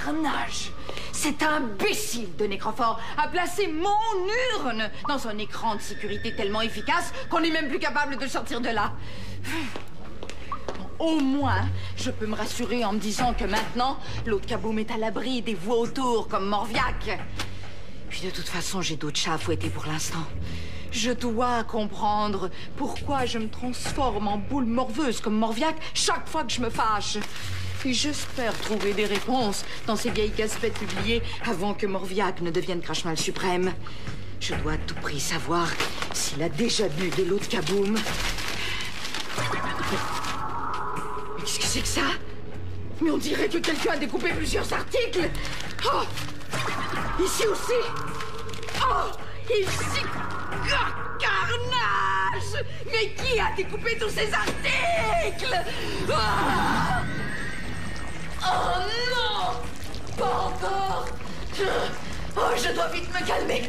carnage! Cet imbécile de Nécrophore a placé mon urne dans un écran de sécurité tellement efficace qu'on n'est même plus capable de sortir de là. Au moins, je peux me rassurer en me disant que maintenant, l'autre Kaboom est à l'abri des voix autour comme Morviac. Puis de toute façon, j'ai d'autres chats à fouetter pour l'instant. Je dois comprendre pourquoi je me transforme en boule morveuse comme Morviac chaque fois que je me fâche. Et j'espère trouver des réponses dans ces vieilles cassettes publiées avant que Morviac ne devienne Crash-Mal suprême. Je dois à tout prix savoir s'il a déjà bu de l'eau de Kaboom. Mais qu'est-ce que c'est que ça? Mais on dirait que quelqu'un a découpé plusieurs articles. Oh! Ici aussi. Oh! Ici. Oh, carnage! Mais qui a découpé tous ces articles? Oh! Oh non! Pas encore! Oh, je dois vite me calmer!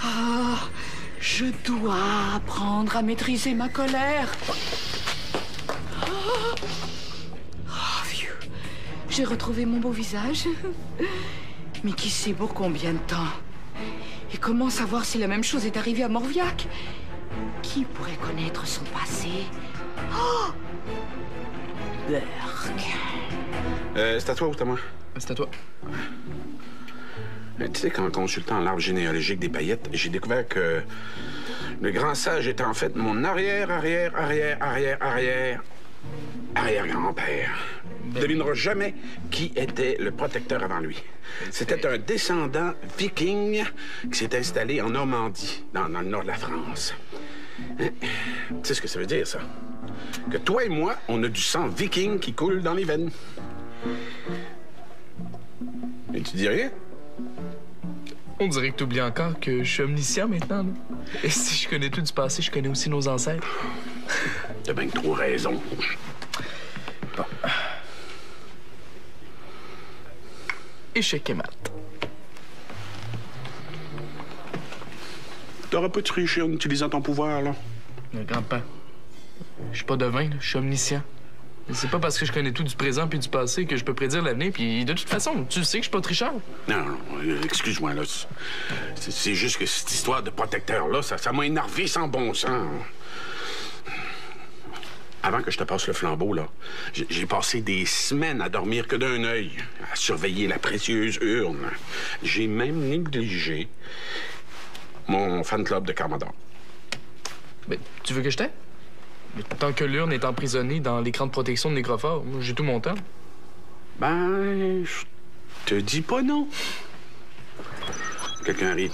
Oh, je dois apprendre à maîtriser ma colère. Oh, vieux. J'ai retrouvé mon beau visage. Mais qui sait pour combien de temps? Et comment savoir si la même chose est arrivée à Morviac? Qui pourrait connaître son passé? Oh! Burk. C'est à toi ou c'est à moi? C'est à toi. Tu sais qu'en consultant l'arbre généalogique des paillettes, j'ai découvert que le grand sage était en fait mon arrière-grand-père. Tu devineras jamais qui était le protecteur avant lui. C'était un descendant viking qui s'est installé en Normandie, dans le nord de la France. Tu sais ce que ça veut dire, ça? Que toi et moi, on a du sang viking qui coule dans les veines. Et tu dis rien? On dirait que t'oublies encore que je suis omniscient maintenant, là. Et si je connais tout du passé, je connais aussi nos ancêtres. T'as bien que trop raison. Bon. Échec et mat. T'auras pas triché en utilisant ton pouvoir, là? Grand-père, je suis pas devin, là. Je suis omniscient. C'est pas parce que je connais tout du présent puis du passé que je peux prédire l'avenir. Puis de toute façon, tu sais que je suis pas tricheur. Non, excuse-moi, là. C'est juste que cette histoire de protecteur-là, ça m'a énervé sans bon sens. Avant que je te passe le flambeau, là, j'ai passé des semaines à dormir que d'un œil, à surveiller la précieuse urne. J'ai même négligé mon fan club de Carmador. Mais tu veux que je t'aide? Mais tant que l'urne est emprisonnée dans l'écran de protection de Nécrophore, moi, j'ai tout mon temps. Ben, je te dis pas non. Quelqu'un rit.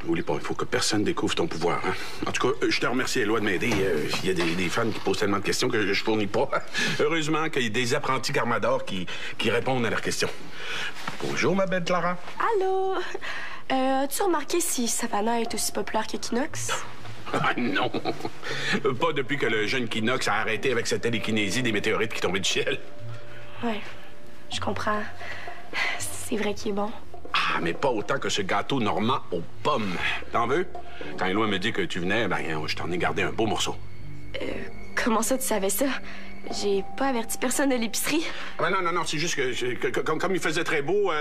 N'oublie pas, il faut que personne découvre ton pouvoir. Hein? En tout cas, je te remercie, Éloi, de m'aider. Il y a des fans qui posent tellement de questions que je fournis pas. Heureusement qu'il y a des apprentis Carmador qui répondent à leurs questions. Bonjour, ma belle Clara. Allô? As-tu remarqué si Savannah est aussi populaire qu'Equinox? Ah non! Pas depuis que le jeune Kinox a arrêté avec sa télékinésie des météorites qui tombaient du ciel. Ouais, je comprends. C'est vrai qu'il est bon. Ah, mais pas autant que ce gâteau normand aux pommes. T'en veux? Quand Éloi me dit que tu venais, ben, je t'en ai gardé un beau morceau. Comment ça, tu savais ça? J'ai pas averti personne de l'épicerie. Ah, non, c'est juste que comme il faisait très beau,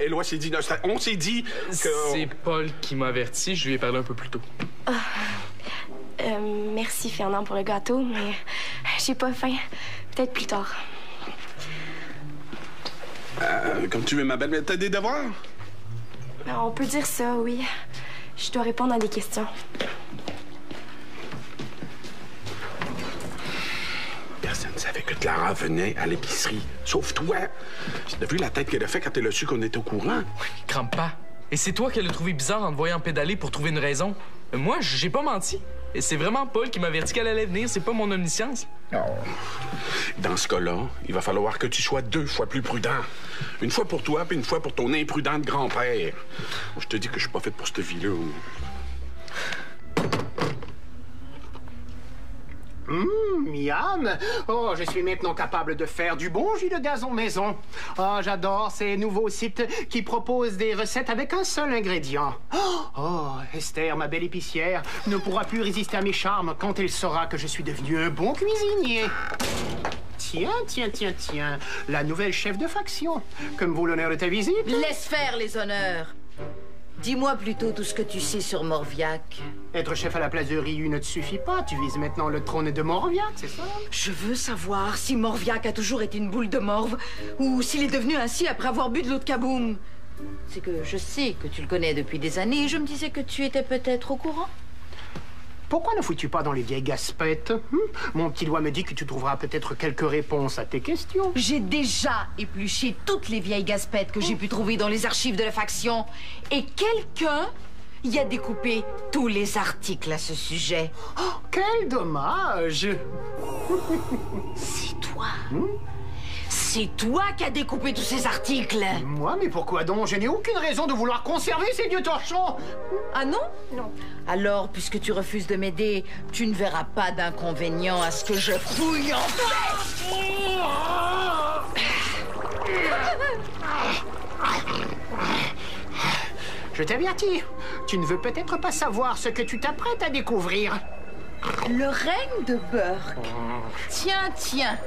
Éloi s'est dit... On s'est dit que... C'est Paul qui m'a averti, je lui ai parlé un peu plus tôt. Merci, Fernand, pour le gâteau, mais j'ai pas faim. Peut-être plus tard. Comme tu veux, ma belle, mais t'as des devoirs? On peut dire ça, oui. Je dois répondre à des questions. Personne ne savait que Clara venait à l'épicerie, sauf toi. T'as vu la tête qu'elle a fait quand elle a su qu'on était au courant? Crampe pas. Et c'est toi qui l'as trouvé bizarre en te voyant pédaler pour trouver une raison. Moi, j'ai pas menti. Et c'est vraiment Paul qui m'avertit qu'elle allait venir. C'est pas mon omniscience. Oh. Dans ce cas-là, il va falloir que tu sois 2 fois plus prudent. Une fois pour toi, puis une fois pour ton imprudent grand-père. Je te dis que je suis pas fait pour cette vie-là. Miam! Oh, je suis maintenant capable de faire du bon jus de gazon maison. Oh, j'adore ces nouveaux sites qui proposent des recettes avec un seul ingrédient. Oh, Esther, ma belle épicière, ne pourra plus résister à mes charmes quand elle saura que je suis devenu un bon cuisinier. Tiens, la nouvelle chef de faction. Que me vaut l'honneur de ta visite? Laisse faire les honneurs. Dis-moi plutôt tout ce que tu sais sur Morviac. Être chef à la place de Ryu ne te suffit pas. Tu vises maintenant le trône de Morviac, c'est ça? Je veux savoir si Morviac a toujours été une boule de morve ou s'il est devenu ainsi après avoir bu de l'eau de Kaboom. C'est que je sais que tu le connais depuis des années et je me disais que tu étais peut-être au courant. Pourquoi ne fouilles-tu pas dans les vieilles gaspettes? Mon petit doigt me dit que tu trouveras peut-être quelques réponses à tes questions. J'ai déjà épluché toutes les vieilles gaspettes que j'ai pu trouver dans les archives de la faction. Et quelqu'un y a découpé tous les articles à ce sujet. Oh, quel dommage! C'est toi. C'est toi qui as découpé tous ces articles. Moi? Mais pourquoi donc? Je n'ai aucune raison de vouloir conserver ces vieux torchons. Ah non? Non. Alors, puisque tu refuses de m'aider, tu ne verras pas d'inconvénient à ce que je fouille en fait. Je t'avertis, tu ne veux peut-être pas savoir ce que tu t'apprêtes à découvrir. Le règne de Burke. Tiens.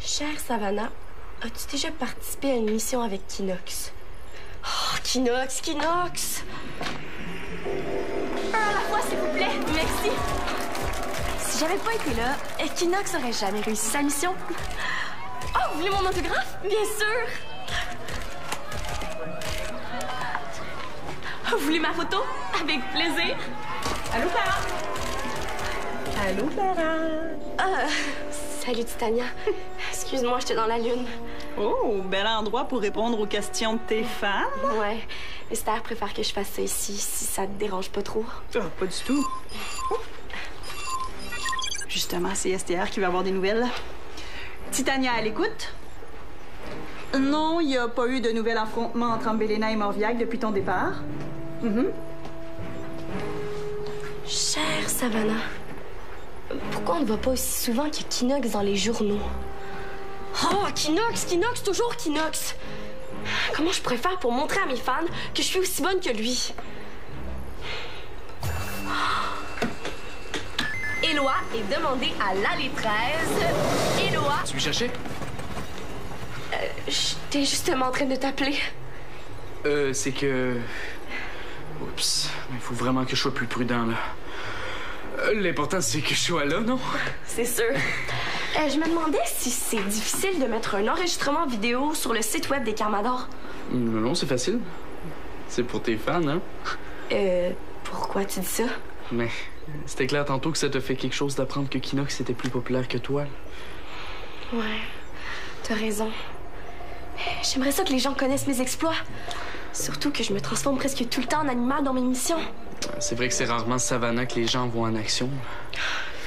Chère Savannah, as-tu déjà participé à une mission avec Kinox? Oh, Kinox! Un à la fois, s'il vous plaît. Merci. Si j'avais pas été là, Kinox aurait jamais réussi sa mission. Oh, vous voulez mon autographe? Bien sûr. Oh, vous voulez ma photo? Avec plaisir. Allô, Clara? Salut, Titania. Excuse-moi, j'étais dans la lune. Oh, bel endroit pour répondre aux questions de tes fans. Ouais. Esther préfère que je fasse ça ici, si ça te dérange pas trop. Oh, pas du tout. Justement, c'est Esther qui va avoir des nouvelles. Titania, à l'écoute? Non, il n'y a pas eu de nouvel affrontement entre Ambelena et Morviac depuis ton départ. Chère Savannah, pourquoi on ne va pas aussi souvent que Kinox dans les journaux? Oh, Kinox, toujours Kinox! Comment je pourrais faire pour montrer à mes fans que je suis aussi bonne que lui? Éloi est demandé à l'allée 13. Éloi... Tu me cherchais? J'étais justement en train de t'appeler. C'est que... Oups, mais il faut vraiment que je sois plus prudent, là. L'important, c'est que je sois là, non? C'est sûr. Je me demandais si c'est difficile de mettre un enregistrement vidéo sur le site web des Carmadors. Non, c'est facile. C'est pour tes fans, hein? Pourquoi tu dis ça? Mais c'était clair tantôt que ça te fait quelque chose d'apprendre que Kinox était plus populaire que toi. Ouais, t'as raison. J'aimerais ça que les gens connaissent mes exploits. Surtout que je me transforme presque tout le temps en animal dans mes missions. C'est vrai que c'est rarement Savannah que les gens voient en action.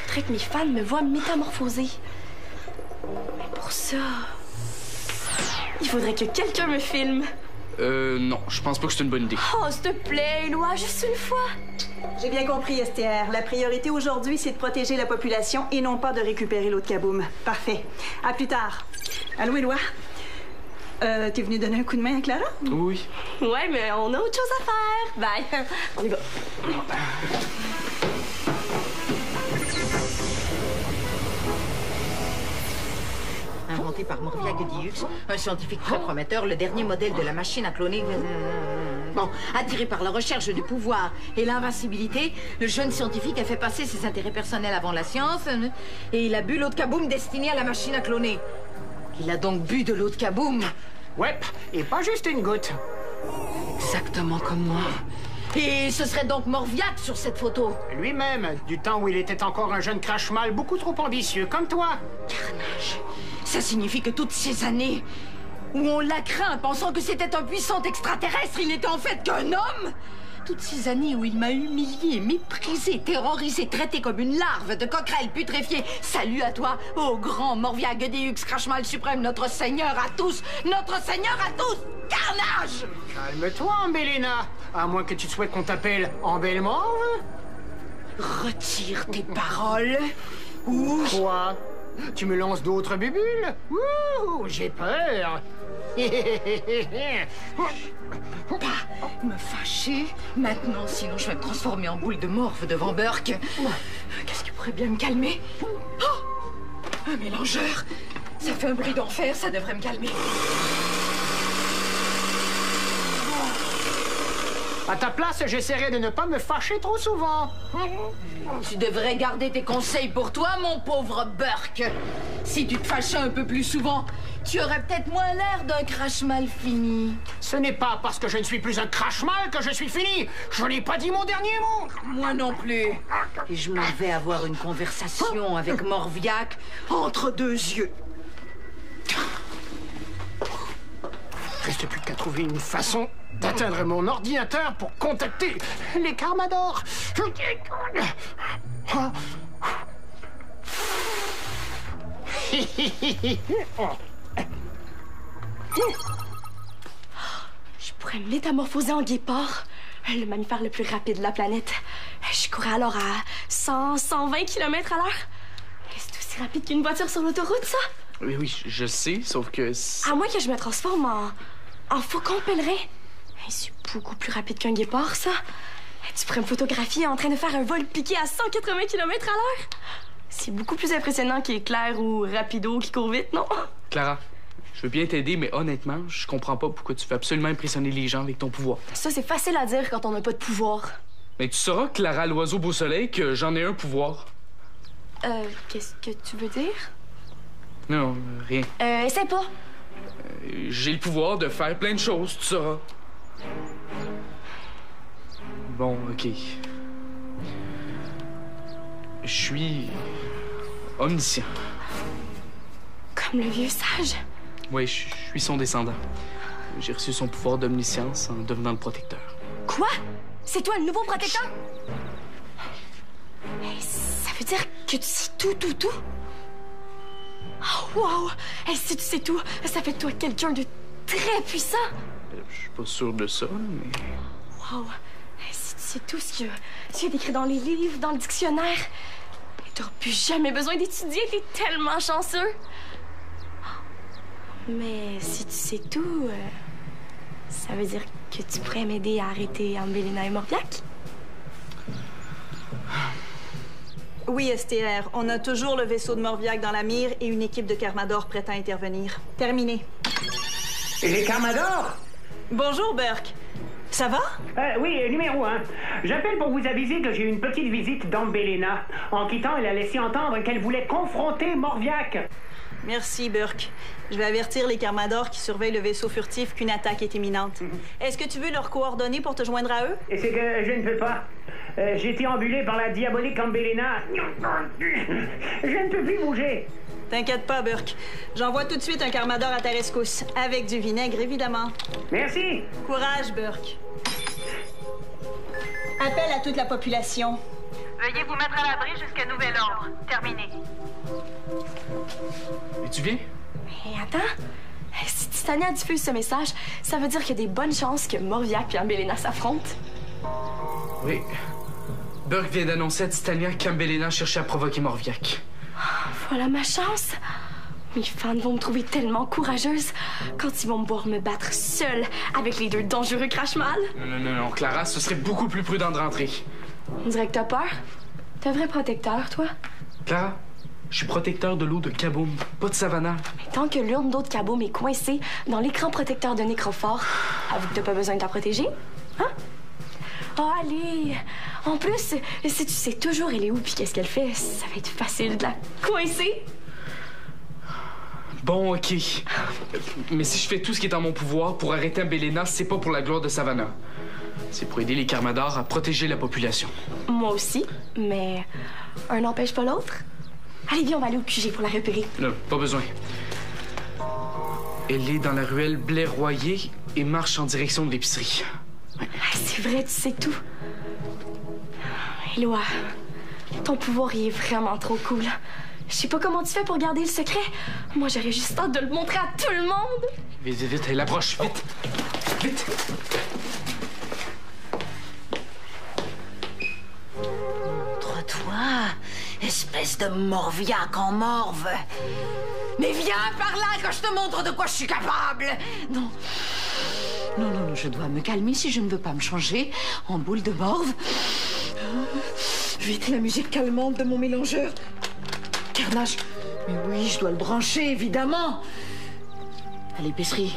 Faudrait que mes fans me voient métamorphoser. Mais pour ça... il faudrait que quelqu'un me filme. Non, je pense pas que c'est une bonne idée. Oh, s'il te plaît, Éloi, juste une fois. J'ai bien compris, Esther. La priorité aujourd'hui, c'est de protéger la population et non pas de récupérer l'eau de Kaboom. Parfait. À plus tard. Allô, Éloi? T'es venu donner un coup de main à Clara? Oui. Ouais, mais on a autre chose à faire. Bye. On y va. Inventé par Morviac Diux, un scientifique très prometteur, le dernier modèle de la machine à cloner. Bon, attiré par la recherche du pouvoir et l'invincibilité, le jeune scientifique a fait passer ses intérêts personnels avant la science et il a bu l'eau de Kaboom destinée à la machine à cloner. Il a donc bu de l'eau de Kaboom. Ouais, et pas juste une goutte. Exactement comme moi. Et ce serait donc Morviac sur cette photo. Lui-même, du temps où il était encore un jeune crache-mal beaucoup trop ambitieux, comme toi. Carnage. Ça signifie que toutes ces années où on l'a craint pensant que c'était un puissant extraterrestre, il n'était en fait qu'un homme. Toutes ces années où il m'a humilié, méprisé, terrorisé, traité comme une larve de coquerelle putréfiée. Salut à toi, ô grand Morviac Deux Crashmal suprême, notre seigneur à tous, carnage! Calme-toi, Ambelena. À moins que tu souhaites qu'on t'appelle Ambelmorve. Retire tes paroles ou... Quoi? Tu me lances d'autres bubules? Ouh, j'ai peur. Pas me fâcher maintenant, sinon je vais me transformer en boule de morve devant Burke. Qu'est-ce qui pourrait bien me calmer? Oh! Un mélangeur! Ça fait un bruit d'enfer, ça devrait me calmer. À ta place, j'essaierai de ne pas me fâcher trop souvent. Tu devrais garder tes conseils pour toi, mon pauvre Burke. Si tu te fâchais un peu plus souvent, tu aurais peut-être moins l'air d'un crash mal fini. Ce n'est pas parce que je ne suis plus un crash-mal que je suis fini. Je n'ai pas dit mon dernier mot. Moi non plus. Et je m'en vais avoir une conversation avec Morviac entre deux yeux. Reste plus qu'à trouver une façon d'atteindre mon ordinateur pour contacter les Carmador. Je pourrais me métamorphoser en guépard, le mammifère le plus rapide de la planète. Je courais alors à 100, 120 km à l'heure. C'est aussi rapide qu'une voiture sur l'autoroute, ça? Oui, oui, je sais, sauf que... À moins que je me transforme en faucon pèlerin. C'est beaucoup plus rapide qu'un guépard, ça. Tu pourrais me photographier en train de faire un vol piqué à 180 km à l'heure. C'est beaucoup plus impressionnant qu'Éclair ou Rapido qui court vite, non? Clara, je veux bien t'aider, mais honnêtement, je comprends pas pourquoi tu fais absolument impressionner les gens avec ton pouvoir. Ça, c'est facile à dire quand on n'a pas de pouvoir. Mais tu sauras, Clara l'oiseau beau soleil, que j'en ai un pouvoir. Qu'est-ce que tu veux dire? Non, rien. Essaie pas. J'ai le pouvoir de faire plein de choses, tu sauras. Bon, OK. Je suis omniscient. Comme le vieux sage? Oui, je suis son descendant. J'ai reçu son pouvoir d'omniscience en devenant le protecteur. Quoi? C'est toi le nouveau protecteur? Ça veut dire que tu sais tout? Oh, wow! Si tu sais tout, ça fait de toi quelqu'un de très puissant. Je suis pas sûr de ça, mais... Wow! Si tu sais tout ce qu'il y a d'écrit dans les livres, dans le dictionnaire, t'auras plus jamais besoin d'étudier, t'es tellement chanceux. Mais si tu sais tout, ça veut dire que tu pourrais m'aider à arrêter Ambélina et Morviac? Oui, STR. On a toujours le vaisseau de Morviac dans la mire et une équipe de Carmador prête à intervenir. Terminé. Et les Carmador? Bonjour, Burke. Ça va? Oui, numéro 1. J'appelle pour vous aviser que j'ai eu une petite visite d'Ambélina. En quittant, elle a laissé entendre qu'elle voulait confronter Morviac. Merci, Burke. Je vais avertir les Carmador qui surveillent le vaisseau furtif qu'une attaque est imminente. Est-ce que tu veux leurs coordonnées pour te joindre à eux? Et c'est que je ne peux pas. J'ai été ambulé par la diabolique Ambélina. Je ne peux plus bouger. T'inquiète pas, Burke. J'envoie tout de suite un Carmador à ta rescousse. Avec du vinaigre, évidemment. Merci. Courage, Burke. Appel à toute la population. Veuillez vous mettre à l'abri jusqu'à nouvel ordre. Terminé. Et tu viens? Mais attends, si Titania diffuse ce message, ça veut dire qu'il y a des bonnes chances que Morviac et Ambélina s'affrontent. Oui. Burke vient d'annoncer à Titania qu'Ambélina cherchait à provoquer Morviac. Voilà ma chance. Mes fans vont me trouver tellement courageuse quand ils vont me voir me battre seule avec les deux dangereux crash-mal. Non, Clara, ce serait beaucoup plus prudent de rentrer. On dirait que t'as peur. T'es un vrai protecteur, toi. Clara, je suis protecteur de l'eau de Kaboom, pas de Savannah. Mais tant que l'urne d'eau de Kaboom est coincée dans l'écran protecteur de Nécrophore, avoue que t'as pas besoin de la protéger? Hein? Oh, allez! En plus, si tu sais toujours elle est où puis qu'est-ce qu'elle fait, ça va être facile de la coincer. Bon, OK. Mais si je fais tout ce qui est en mon pouvoir pour arrêter Ambélina, c'est pas pour la gloire de Savannah. C'est pour aider les Carmador à protéger la population. Moi aussi, mais un n'empêche pas l'autre. Allez, viens, on va aller au QG pour la repérer. Non, pas besoin. Elle est dans la ruelle Blairoyer et marche en direction de l'épicerie. Ouais. C'est vrai, tu sais tout. Éloi, ton pouvoir, il est vraiment trop cool. Je sais pas comment tu fais pour garder le secret. Moi, j'aurais juste hâte de le montrer à tout le monde. Vite, elle approche, vite. Espèce de morviaque en morve. Mais viens par là que je te montre de quoi je suis capable. Non. Non, je dois me calmer si je ne veux pas me changer en boule de morve. Vite, la musique calmante de mon mélangeur. Carnage. Mais oui, je dois le brancher, évidemment. À l'épicerie.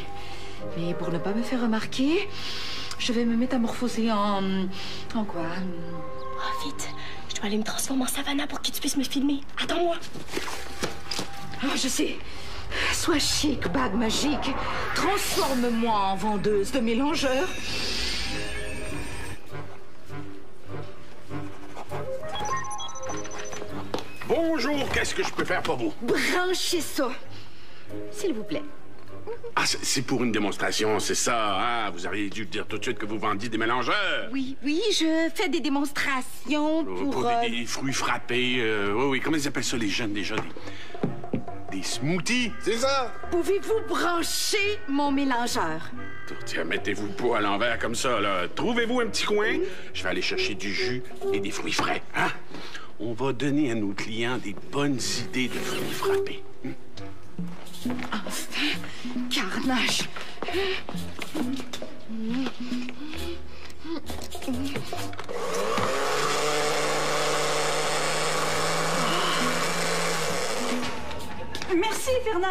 Mais pour ne pas me faire remarquer, je vais me métamorphoser en quoi? Oh, vite. Je dois aller me transformer en Savannah pour que tu puisses me filmer. Attends-moi. Ah, je sais. Sois chic, bague magique. Transforme-moi en vendeuse de mélangeurs. Bonjour, qu'est-ce que je peux faire pour vous? Branchez ça, s'il vous plaît. Ah, c'est pour une démonstration, c'est ça, hein? Vous auriez dû dire tout de suite que vous vendiez des mélangeurs. Oui, je fais des démonstrations pour... Des fruits frappés, oui, comment ils appellent ça, les jeunes, déjà? Des smoothies, c'est ça? Pouvez-vous brancher mon mélangeur? Tiens, mettez-vous pas à l'envers comme ça, là. Trouvez-vous un petit coin, je vais aller chercher du jus et des fruits frais, hein? On va donner à nos clients des bonnes idées de fruits frappés. Enfin, carnage. Merci, Fernand.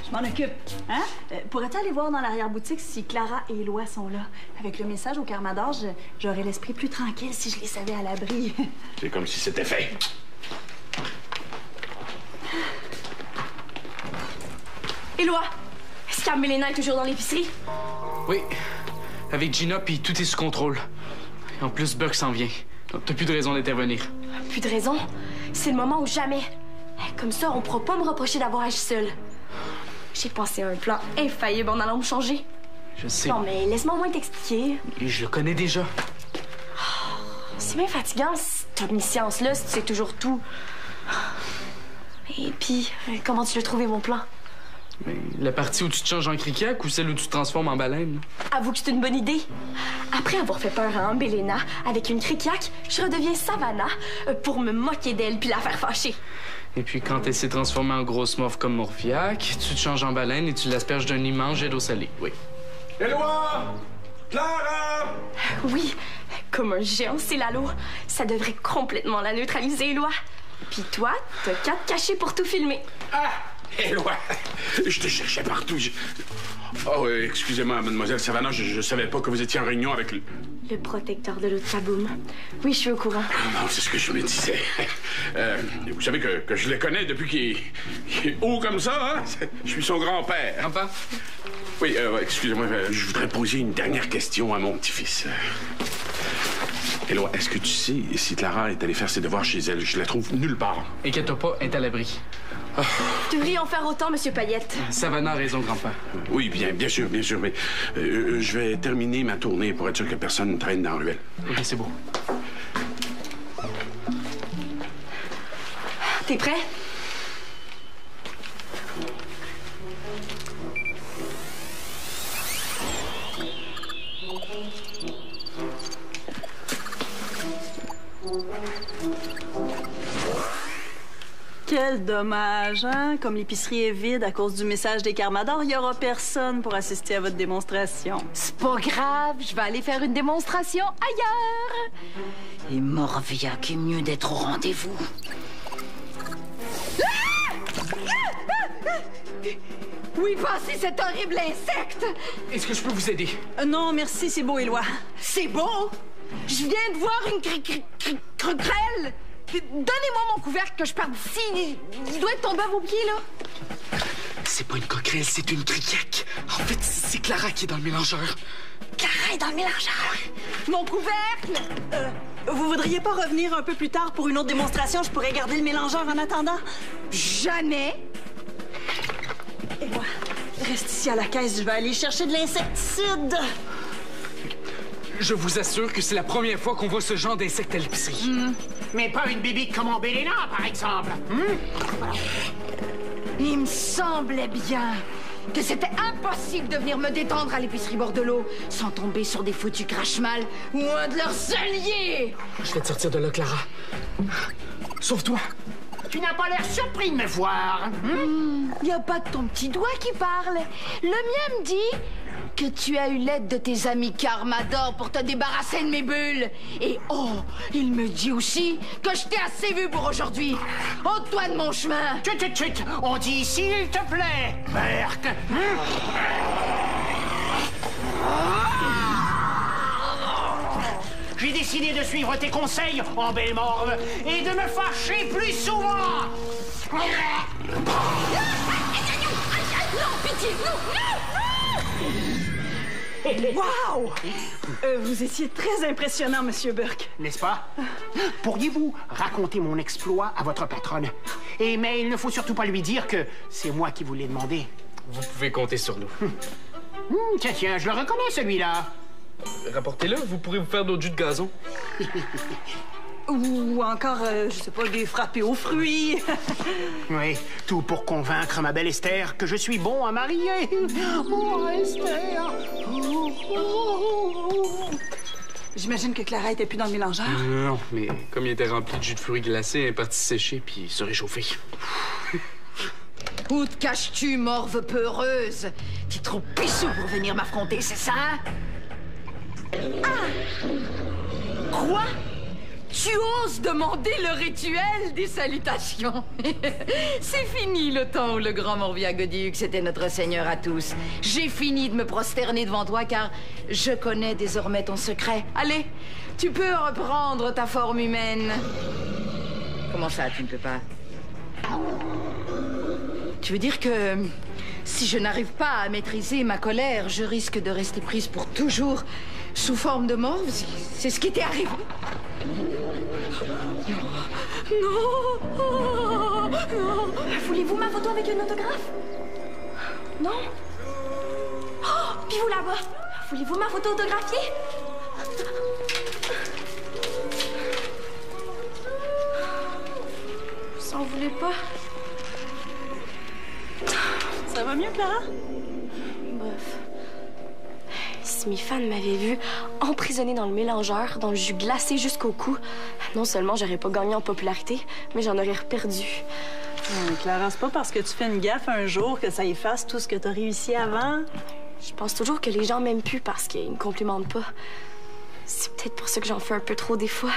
Je m'en occupe. Hein? Pourrais-tu aller voir dans l'arrière-boutique si Clara et Éloi sont là? Avec le message au Carmador, j'aurais l'esprit plus tranquille si je les savais à l'abri. C'est comme si c'était fait. Éloi, est-ce qu'Amelena est toujours dans l'épicerie? Oui. Avec Gina, puis tout est sous contrôle. Et en plus, Buck s'en vient. Donc, t'as plus de raison d'intervenir. Plus de raison. C'est le moment ou jamais. Comme ça, on pourra pas me reprocher d'avoir agi seul. J'ai pensé à un plan infaillible en allant me changer. Je sais. Non, mais laisse-moi au moins t'expliquer. Et je le connais déjà. C'est bien fatigant, cette omniscience-là, si tu sais toujours tout. Et puis, comment tu l'as trouvé, mon plan? Mais la partie où tu te changes en cricac ou celle où tu te transformes en baleine? Avoue que c'est une bonne idée. Après avoir fait peur à Ambelena avec une cricac, je redeviens Savannah pour me moquer d'elle puis la faire fâcher. Et puis quand elle s'est transformée en grosse morve comme Morviac, tu te changes en baleine et tu l'asperges d'un immense jet d'eau salée. Oui. Éloi! Clara! Oui, comme un géant Célalo. Ça devrait complètement la neutraliser, Éloi. Puis toi, t'as 4 cachets pour tout filmer. Ah! Éloi! Je te cherchais partout. Oh, excusez-moi, mademoiselle Savannah, je savais pas que vous étiez en réunion avec le... Le protecteur de l'autre kaboom. Oui, je suis au courant. Non, c'est ce que je me disais. Vous savez que je le connais depuis qu'il est haut comme ça, hein? Je suis son grand-père. Grand-père? Oui, excusez-moi, je voudrais poser une dernière question à mon petit-fils. Éloi, est-ce que tu sais si Clara est allée faire ses devoirs chez elle? Je la trouve nulle part. Inquiète-toi pas, elle est à l'abri. Tu devrais en faire autant, Monsieur Payette. Savannah a raison, grand-père. Oui, bien sûr, mais je vais terminer ma tournée pour être sûr que personne ne traîne dans la ruelle. OK, c'est beau. T'es prêt? Quel dommage, hein? Comme l'épicerie est vide à cause du message des Carmador, il n'y aura personne pour assister à votre démonstration. C'est pas grave, je vais aller faire une démonstration ailleurs. Et Morviac est mieux d'être au rendez-vous. Oui, passez cet horrible insecte! Est-ce que je peux vous aider? Non, merci, c'est beau, Éloi. C'est beau! Je viens de voir une croquerelle! Donnez-moi mon couvercle que je parte d'ici. Il doit être tombé à vos pieds, là. C'est pas une coquerelle, c'est une cricac. En fait, c'est Clara qui est dans le mélangeur. Clara est dans le mélangeur. Mon couvercle! Vous voudriez pas revenir un peu plus tard pour une autre démonstration? Je pourrais garder le mélangeur en attendant. Jamais! Éloi, reste ici à la caisse. Je vais aller chercher de l'insecticide. Je vous assure que c'est la première fois qu'on voit ce genre d'insecte à l'épicerie. Mais pas une bibique comme Ambelena, par exemple. Il me semblait bien que c'était impossible de venir me détendre à l'épicerie Bordelot sans tomber sur des foutus crache-mal ou un de leurs alliés. Je vais te sortir de là, Clara. Sauve-toi! Tu n'as pas l'air surpris de me voir. Y a pas que ton petit doigt qui parle. Le mien me dit que tu as eu l'aide de tes amis Carmador pour te débarrasser de mes bulles. Et oh, il me dit aussi que je t'ai assez vu pour aujourd'hui. Ôte-toi de mon chemin. Chut, on dit s'il te plaît, Berk. J'ai décidé de suivre tes conseils en Bellemorve et de me fâcher plus souvent. Non, pitié, non. Wow! Vous étiez très impressionnant, Monsieur Burke. N'est-ce pas? Pourriez-vous raconter mon exploit à votre patronne? Mais il ne faut surtout pas lui dire que c'est moi qui vous l'ai demandé. Vous pouvez compter sur nous. Tiens, je le reconnais, celui-là. Rapportez-le, vous pourrez vous faire d'autres jus de gazon. Ou encore, je sais pas, des frappés aux fruits. Oui, tout pour convaincre ma belle Esther que je suis bon à marier. Oh, Esther! J'imagine que Clara était plus dans le mélangeur. Non, mais comme il était rempli de jus de fruits glacés, elle est partie sécher puis se réchauffer. Où te caches-tu, morve peureuse? T'es trop pissou pour venir m'affronter, c'est ça? Ah! Quoi? Tu oses demander le rituel des salutations? C'est fini le temps où le grand Morviagodux était notre seigneur à tous. J'ai fini de me prosterner devant toi car je connais désormais ton secret. Allez, tu peux reprendre ta forme humaine. Comment ça, tu ne peux pas? Tu veux dire que si je n'arrive pas à maîtriser ma colère, je risque de rester prise pour toujours sous forme de morve? C'est ce qui t'est arrivé? Non! Non! Voulez-vous ma photo avec un autographe? Non? Oh, puis vous là-bas, voulez-vous ma photo autographiée? Vous en voulez pas? Ça va mieux, Clara? Bof. Si mes fans m'avaient vu emprisonnée dans le mélangeur, dans le jus glacé jusqu'au cou, non seulement j'aurais pas gagné en popularité, mais j'en aurais perdu. Clara, c'est pas parce que tu fais une gaffe un jour que ça efface tout ce que t'as réussi avant. Je pense toujours que les gens m'aiment plus parce qu'ils me complimentent pas. C'est peut-être pour ça que j'en fais un peu trop des fois.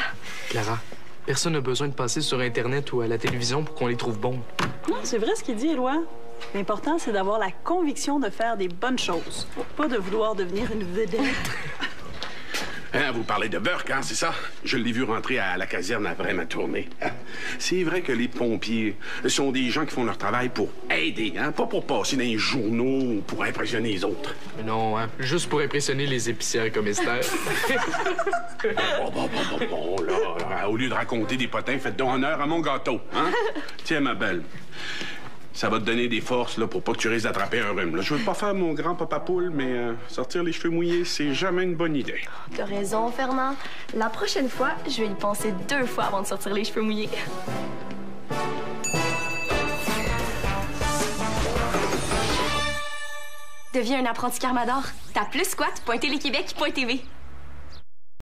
Clara, personne n'a besoin de passer sur Internet ou à la télévision pour qu'on les trouve bons. Non, c'est vrai ce qu'il dit, Éloi. L'important, c'est d'avoir la conviction de faire des bonnes choses, pas de vouloir devenir une vedette. Hein, vous parlez de Burke, hein, c'est ça? Je l'ai vu rentrer à la caserne après ma tournée. C'est vrai que les pompiers sont des gens qui font leur travail pour aider, hein, pas pour passer dans les journaux ou pour impressionner les autres. Mais non, hein, juste pour impressionner les épicières comme Esther. Bon, là, au lieu de raconter des potins, faites donc honneur à mon gâteau, hein? Tiens, ma belle. Ça va te donner des forces là, pour pas que tu risques d'attraper un rhume. Là, je veux pas faire mon grand papa poule, mais sortir les cheveux mouillés, c'est jamais une bonne idée. T'as raison, Fernand. La prochaine fois, je vais y penser 2 fois avant de sortir les cheveux mouillés. Deviens un apprenti Carmador. Tape plusquat.téléquébec.tv.